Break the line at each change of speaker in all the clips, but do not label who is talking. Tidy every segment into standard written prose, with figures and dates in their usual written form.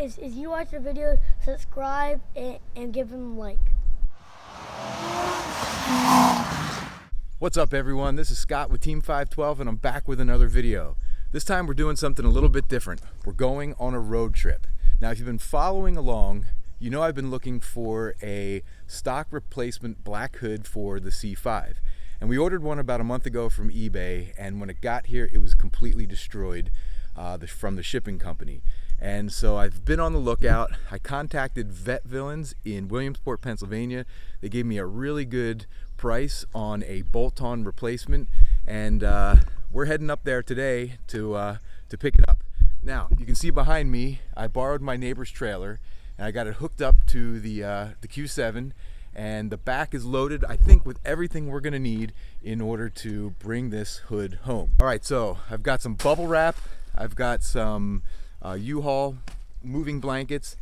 If you watch the video, subscribe and give them a like.
What's up everyone, this is Scott with Team 512 and I'm back with another video. This time we're doing something a little bit different. We're going on a road trip. Now if you've been following along, you know I've been looking for a stock replacement black hood for the C5. And we ordered one about a month ago from eBay, and when it got here it was completely destroyed from the shipping company. And so I've been on the lookout. I contacted Vette Villains in Williamsport, Pennsylvania. They gave me a really good price on a bolt-on replacement, and we're heading up there today to pick it up. Now you can see behind me I borrowed my neighbor's trailer and I got it hooked up to the Q7, and the back is loaded, I think, with everything we're gonna need in order to bring this hood home. All right, so I've got some bubble wrap, I've got some U-Haul moving blankets.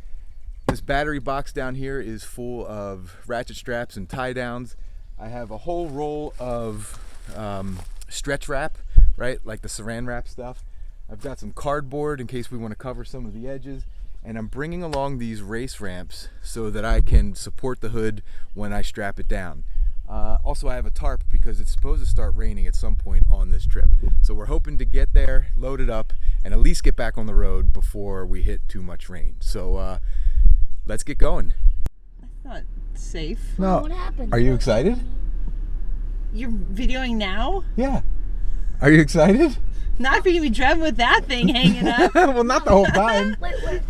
This battery box down here is full of ratchet straps and tie downs. I have a whole roll of stretch wrap, right, like the saran wrap stuff. I've got some cardboard in case we want to cover some of the edges, and I'm bringing along these race ramps so that I can support the hood when I strap it down. Also I have a tarp because it's supposed to start raining at some point on this trip. So we're hoping to get there, load it up, and at least get back on the road before we hit too much rain. So let's get going.
That's not safe.
No.
What happened?
Are you excited?
You're videoing now?
Yeah. Are you excited?
Not for you to be driving with that thing hanging up.
Well, not the whole time.
Wait.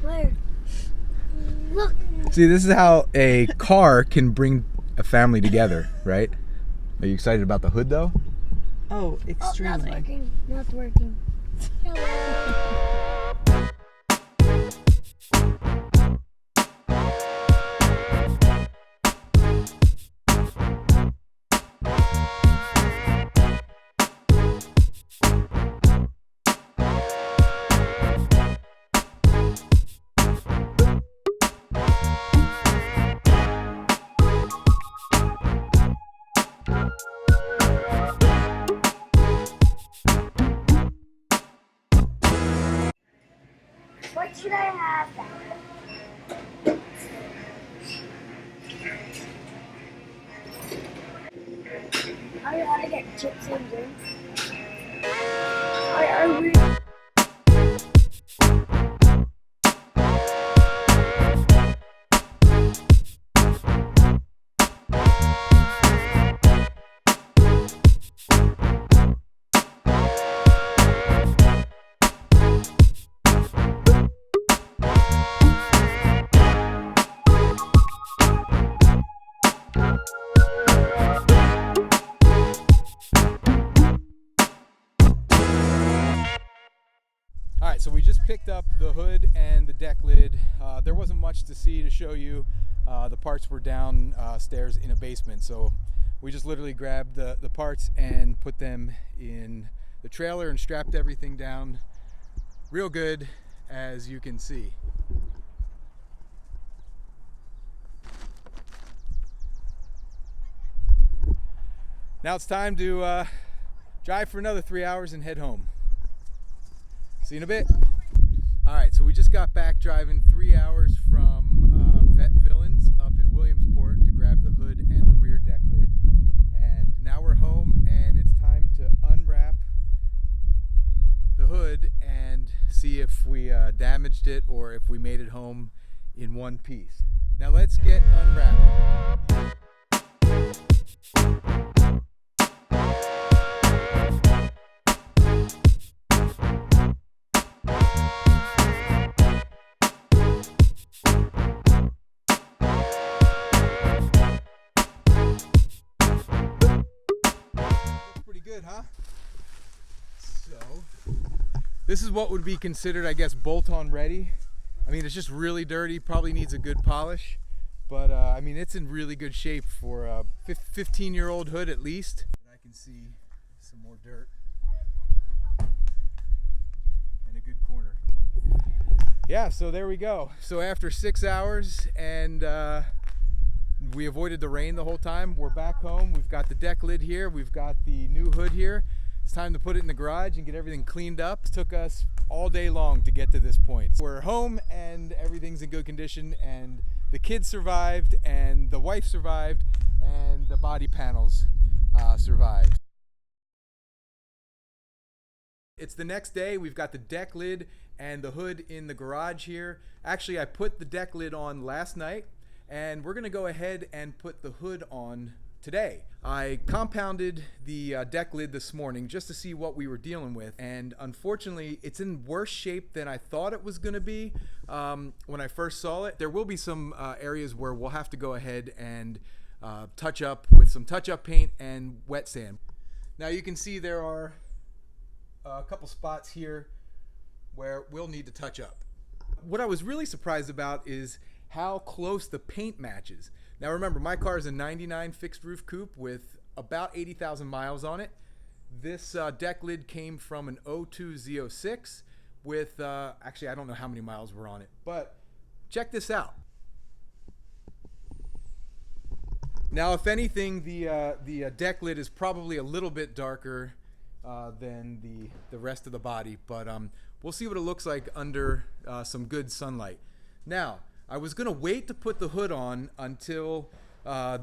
Where? Look.
See, this is how a car can bring a family together, right? Are you excited about the hood though?
Oh,
Oh, now
extremely.
it's working. Now it's working. What should I have? I ought to get chips and drinks. Are we?
Alright, so we just picked up the hood and the deck lid. There wasn't much to see to show you. The parts were downstairs in a basement, so we just literally grabbed the parts and put them in the trailer and strapped everything down real good, as you can see. Now it's time to drive for another 3 hours and head home. See you in a bit. All right, so we just got back driving 3 hours from Vette Villains up in Williamsport to grab the hood and the rear deck lid. And now we're home and it's time to unwrap the hood and see if we damaged it or if we made it home in one piece. Now let's get unwrapping. Good, huh? So this is what would be considered, I guess, bolt-on ready. I mean, it's just really dirty, probably needs a good polish, but I mean, it's in really good shape for a 15-year-old hood at least. I can see some more dirt and a good corner. Yeah, so there we go. So after 6 hours and we avoided the rain the whole time, we're back home. We've got the deck lid here, we've got the new hood here. It's time to put it in the garage and get everything cleaned up. It took us all day long to get to this point. We're home and everything's in good condition, and the kids survived and the wife survived and the body panels survived. It's the next day. We've got the deck lid and the hood in the garage here. Actually, I put the deck lid on last night, and we're gonna go ahead and put the hood on today. I compounded the deck lid this morning just to see what we were dealing with, and unfortunately it's in worse shape than I thought it was going to be when I first saw it. There will be some areas where we'll have to go ahead and touch up with some touch-up paint and wet sand. Now you can see there are a couple spots here where we'll need to touch up. What I was really surprised about is how close the paint matches. Now remember, my car is a 99 fixed roof coupe with about 80,000 miles on it. This deck lid came from an 02 Z06 with, actually I don't know how many miles were on it, but check this out. Now if anything, the deck lid is probably a little bit darker than the rest of the body, but we'll see what it looks like under some good sunlight. Now, I was gonna wait to put the hood on until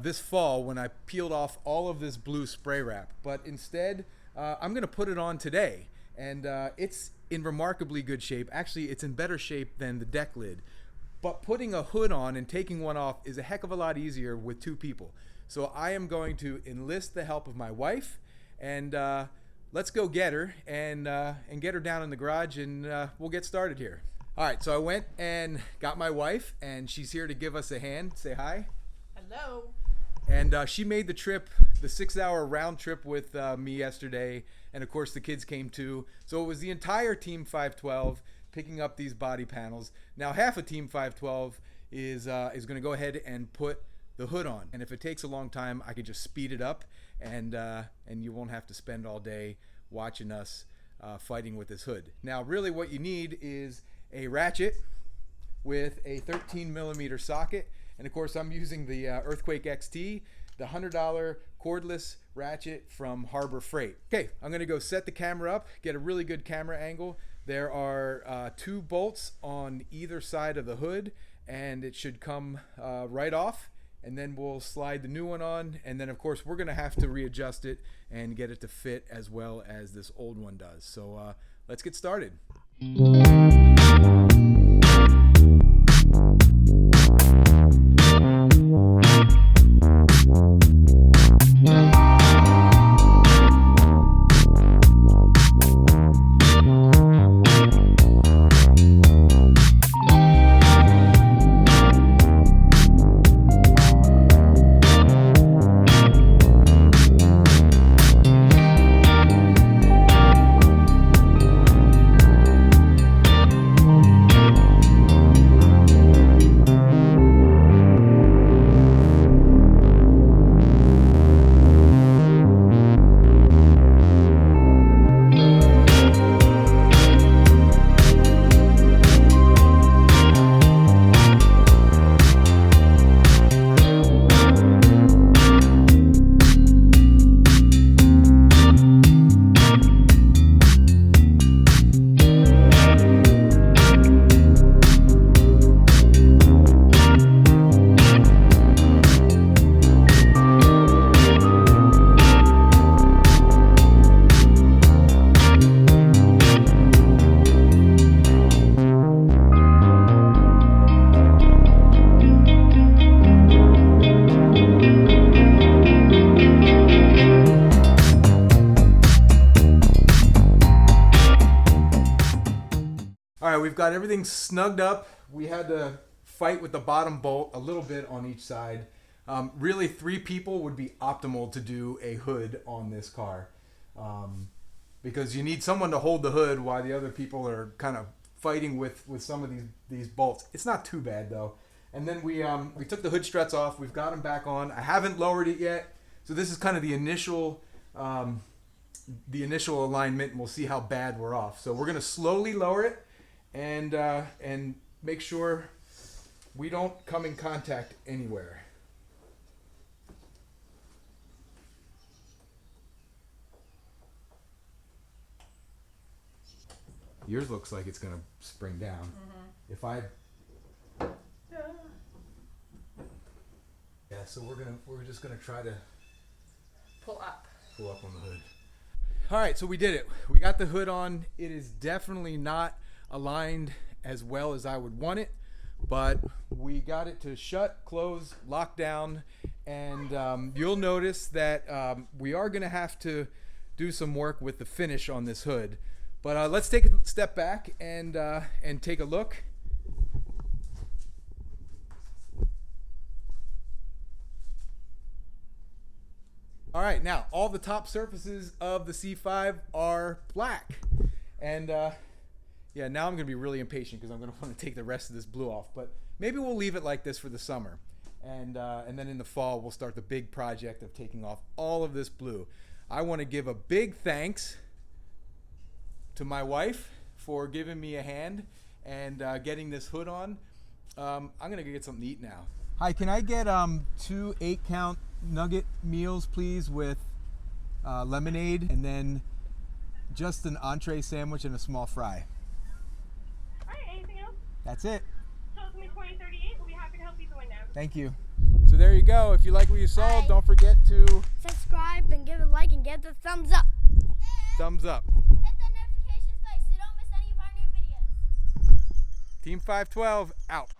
this fall when I peeled off all of this blue spray wrap, but instead I'm gonna put it on today, and it's in remarkably good shape. Actually, it's in better shape than the deck lid, but putting a hood on and taking one off is a heck of a lot easier with two people. So I am going to enlist the help of my wife, and let's go get her and get her down in the garage, and we'll get started here. All right, so I went and got my wife, and she's here to give us a hand. Say hi.
Hello.
And she made the trip, the 6-hour round trip with me yesterday, and of course the kids came too. So it was the entire Team 512 picking up these body panels. Now half of Team 512 is going to go ahead and put the hood on, and if it takes a long time, I could just speed it up, and you won't have to spend all day watching us fighting with this hood. Now really what you need is a ratchet with a 13mm socket, and of course I'm using the Earthquake XT, the $100 cordless ratchet from Harbor Freight. Okay, I'm gonna go set the camera up, get a really good camera angle. There are 2 bolts on either side of the hood, and it should come right off, and then we'll slide the new one on, and then of course we're gonna have to readjust it and get it to fit as well as this old one does. So let's get started. We've got everything snugged up. We had to fight with the bottom bolt a little bit on each side. Really 3 people would be optimal to do a hood on this car, because you need someone to hold the hood while the other people are kind of fighting with some of these bolts. It's not too bad though. And then we took the hood struts off. We've got them back on. I haven't lowered it yet, so this is kind of the initial alignment, and we'll see how bad we're off. So we're gonna slowly lower it and make sure we don't come in contact anywhere. Yours looks like it's gonna spring down. If I, yeah, so we're just gonna try to
Pull up.
pull up on the hood. All right, so we did it. We got the hood on. It is definitely not aligned as well as I would want it, but we got it to shut, close, lock down, and you'll notice that we are gonna have to do some work with the finish on this hood. But let's take a step back and take a look. All right, now all the top surfaces of the C5 are black, and yeah, now I'm gonna be really impatient because I'm gonna want to take the rest of this blue off. But maybe we'll leave it like this for the summer, and then in the fall we'll start the big project of taking off all of this blue. I want to give a big thanks to my wife for giving me a hand and getting this hood on. I'm gonna go get something to eat now. Hi, can I get 2 8-count nugget meals, please, with lemonade, and then just an entree sandwich and a small fry?
All right, anything else?
That's it.
So it's going to be 2038. We'll be happy to help you go in now.
Thank you. So there you go. If you like what you saw,
Bye.
don't forget to
Subscribe and give a like and give the thumbs up.
thumbs up.
Hit the notifications bell so you don't miss any of our new videos.
Team 512 out.